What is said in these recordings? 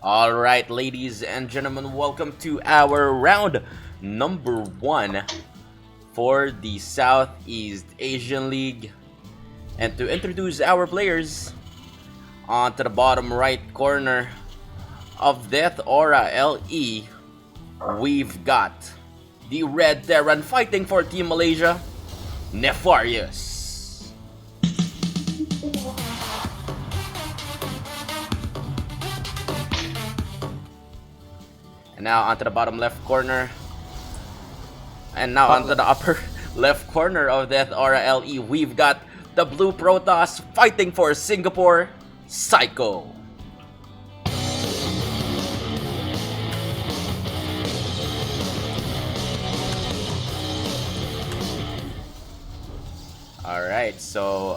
Alright, ladies and gentlemen, welcome to our round number 1 for the Southeast Asian League. And to introduce our players, onto the bottom right corner of Death Aura LE, we've got the Red Terran fighting for Team Malaysia, Nefarious. And now onto the bottom left corner. And now onto the upper left corner of Death Aura LE, we've got the Blue Protoss fighting for Singapore, Saiko. Alright, so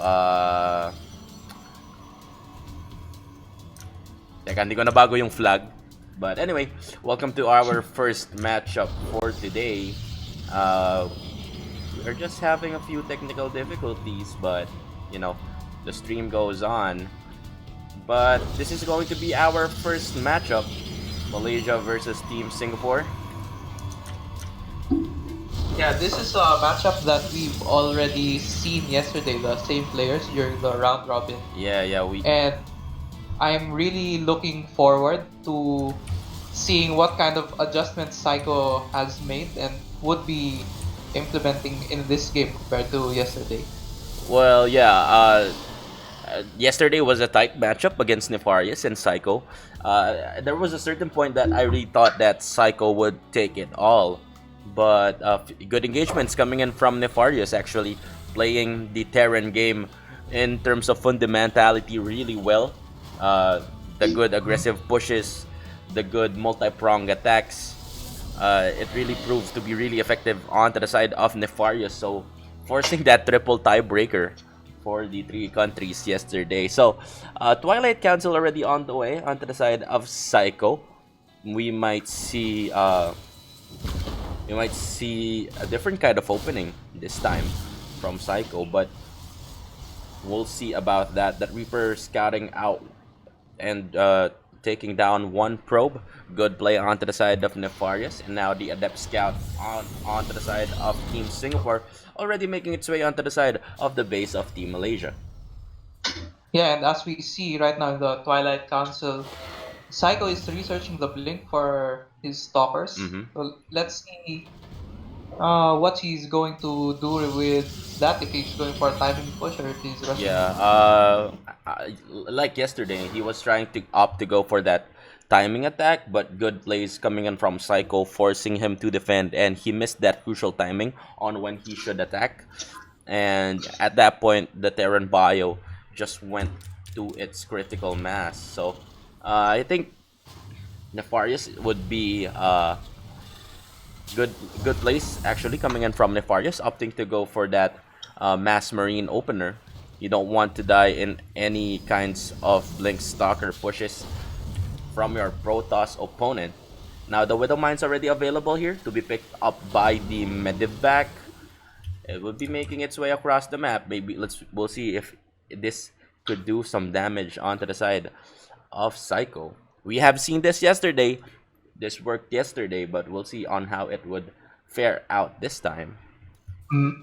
teka, hindi ko nabago yung flag. But anyway, welcome to our first matchup for today. We're just having a few technical difficulties, but you know, the stream goes on. But this is going to be our first matchup, Malaysia versus Team Singapore. Yeah, this is a matchup that we've already seen yesterday, the same players during the round robin. And I'm really looking forward to seeing what kind of adjustments Saiko has made and would be implementing in this game compared to yesterday. Well, yeah, yesterday was a tight matchup against Nefarious and Saiko. There was a certain point that I really thought that Saiko would take it all. But good engagements coming in from Nefarious, actually playing the Terran game in terms of fundamentality really well. The good aggressive pushes, the good multi-pronged attacks. It really proves to be really effective onto the side of Nefarious, so forcing that triple tiebreaker for the three countries yesterday. So Twilight Council already on the way onto the side of Saiko. We might see a different kind of opening this time from Saiko, but we'll see about that. That Reaper scouting out and taking down one probe. Good play onto the side of Nefarious, and now the Adept Scout onto the side of Team Singapore, already making its way onto the side of the base of Team Malaysia. Yeah, and as we see right now in the Twilight Council, Saiko is researching the blink for his stalkers. So let's see what he's going to do with that, if he's going for a timing push or if he's rushing. Yeah, like yesterday, he was trying to opt to go for that timing attack, but good plays coming in from Saiko, forcing him to defend, and he missed that crucial timing on when he should attack. And at that point, the Terran bio just went to its critical mass. So I think Nefarious would be good place actually coming in from Nefarious, opting to go for that mass marine opener. You don't want to die in any kinds of blink stalker pushes from your Protoss opponent. Now the Widow Mine's already available here to be picked up by the Medivac. It will be making its way across the map. Maybe we'll see if this could do some damage onto the side of Saiko. We have seen this yesterday. This worked yesterday, but we'll see on how it would fare out this time.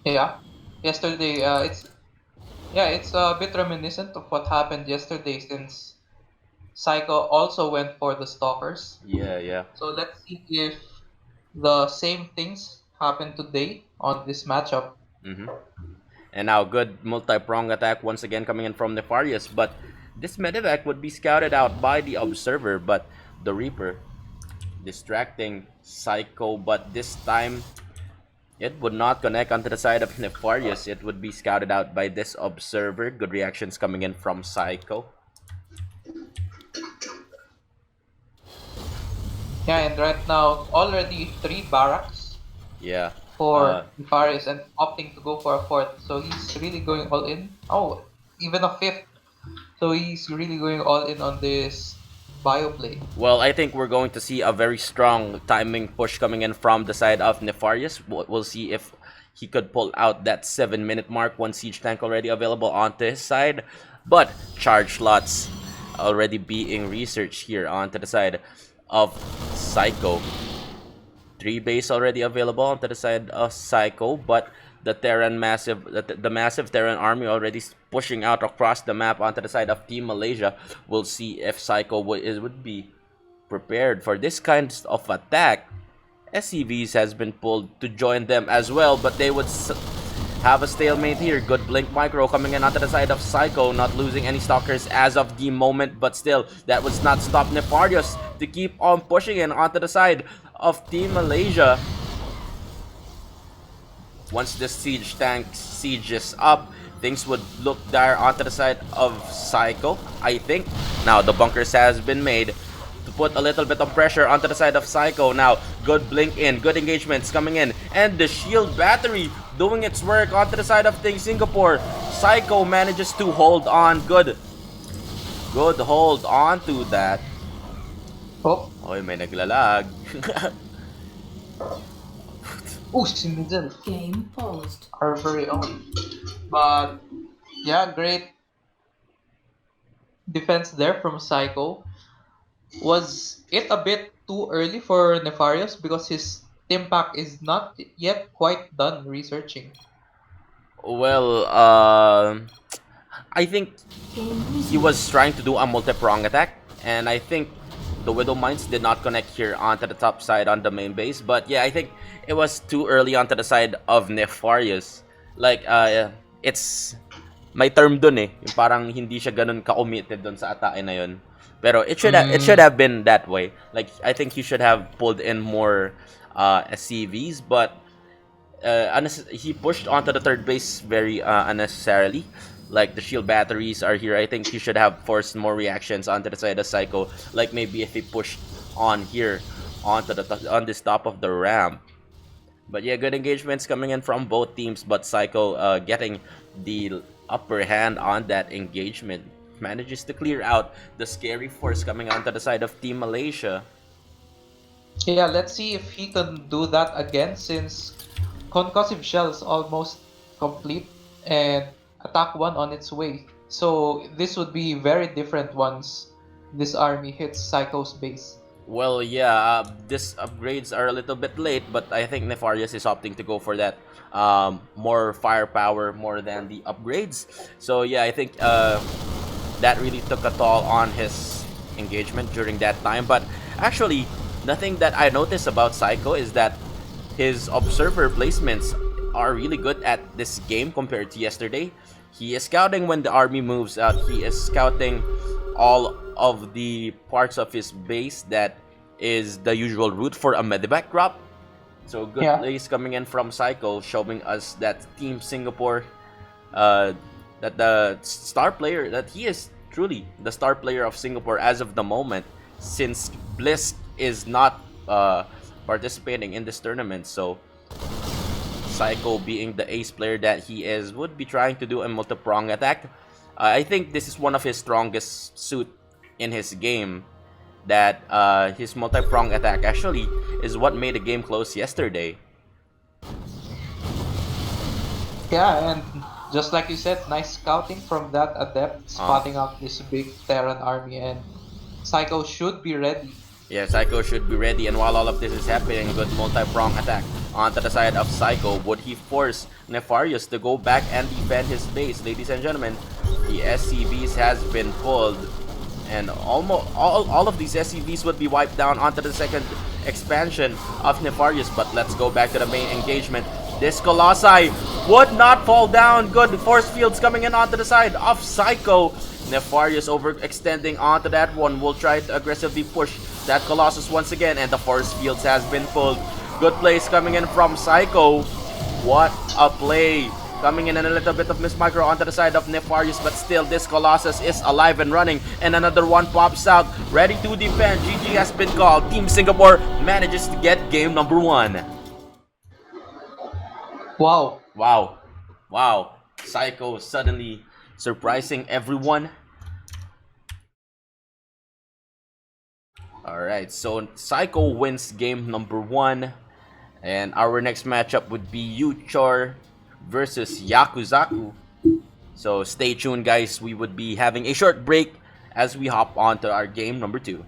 Yeah, yesterday it's a bit reminiscent of what happened yesterday, since Saiko also went for the stalkers. Yeah. So let's see if the same things happen today on this matchup. And now good multi-prong attack once again coming in from Nefarious, but this Medivac would be scouted out by the Observer, but the Reaper distracting Saiko, but this time it would not connect onto the side of Nefarious. It would be scouted out by this Observer. Good reactions coming in from Saiko. Yeah, and right now already 3 barracks Yeah. for Nefarious, and opting to go for a 4th. So he's really going all in. Oh, even a 5th. So he's really going all in on this bio play. Well, I think we're going to see a very strong timing push coming in from the side of Nefarious. We'll see if he could pull out that 7-minute mark. One siege tank already available onto his side, but charge slots already being researched here onto the side of Saiko. 3 base already available onto the side of Saiko, but the massive Terran army already pushing out across the map onto the side of Team Malaysia. We'll see if Saiko would be prepared for this kind of attack. SCVs has been pulled to join them as well, but they would have a stalemate here. Good blink micro coming in onto the side of Saiko, not losing any stalkers as of the moment, but still, that would not stop Nefarious to keep on pushing in onto the side of Team Malaysia. Once the siege is up, things would look dire onto the side of Saiko, I think. Now, the bunkers has been made to put a little bit of pressure onto the side of Saiko. Now, good blink in, good engagements coming in, and the shield battery doing its work onto the side of Team Singapore. Saiko manages to hold on. Good hold on to that. Oh. Oy, may naglalag. Oh, SGP. Game paused. Our very own. But yeah, great defense there from Saiko. Was it a bit too early for Nefarious because his team pack is not yet quite done researching? Well, I think he was trying to do a multi-prong attack, and I think the Widow Mines did not connect here onto the top side on the main base. But yeah, I think it was too early onto the side of Nefarious. Like, it's may term dun eh. Yung parang hindi siya ganun ka-committed dun sa atake na yun. Pero it should have been that way. Like, I think he should have pulled in more SCVs, but he pushed onto the third base very unnecessarily. Like, the shield batteries are here. I think he should have forced more reactions onto the side of Saiko. Like, maybe if he pushed on here onto on this top of the ramp. But yeah, good engagements coming in from both teams, but Saiko getting the upper hand on that engagement. Manages to clear out the scary force coming onto the side of Team Malaysia. Yeah, let's see if he can do that again, since Concussive Shell is almost complete and Attack 1 on its way. So this would be very different once this army hits Saiko's base. Well, yeah, these upgrades are a little bit late, but I think Nefarious is opting to go for that more firepower more than the upgrades. So yeah, I think that really took a toll on his engagement during that time. But actually, nothing that I noticed about Saiko is that his observer placements are really good at this game compared to yesterday. He is scouting when the army moves out. He is scouting all of the parts of his base that is the usual route for a medevac drop. So good plays coming in from Saiko, showing us that Team Singapore, that the star player, that he is truly the star player of Singapore as of the moment, since Bliss is not participating in this tournament. So Saiko, being the ace player that he is, would be trying to do a multi-prong attack. I think this is one of his strongest suit in his game. That his multi-prong attack actually is what made the game close yesterday. Yeah, and just like you said, nice scouting from that adept, spotting out this big Terran army, and Saiko should be ready. Yeah, Saiko should be ready, and while all of this is happening, good multi-prong attack onto the side of Saiko. Would he force Nefarious to go back and defend his base? Ladies and gentlemen, the SCVs has been pulled, and almost all of these SCVs would be wiped down onto the second expansion of Nefarious. But let's go back to the main engagement. This Colossi would not fall down. Good force fields coming in onto the side of Saiko. Nefarious overextending onto that one. Will try to aggressively push that Colossus once again, and the force fields has been pulled. Good plays coming in from Saiko. What a play. Coming in and a little bit of miss micro onto the side of Nefarious, but still this Colossus is alive and running, and another one pops out, ready to defend. GG has been called. Team Singapore manages to get game number 1. Wow. Wow. Wow. Saiko suddenly surprising everyone. Alright, so Saiko wins game number 1. And our next matchup would be Yuchor versus Yakuzaku. So stay tuned, guys. We would be having a short break as we hop on to our game number 2.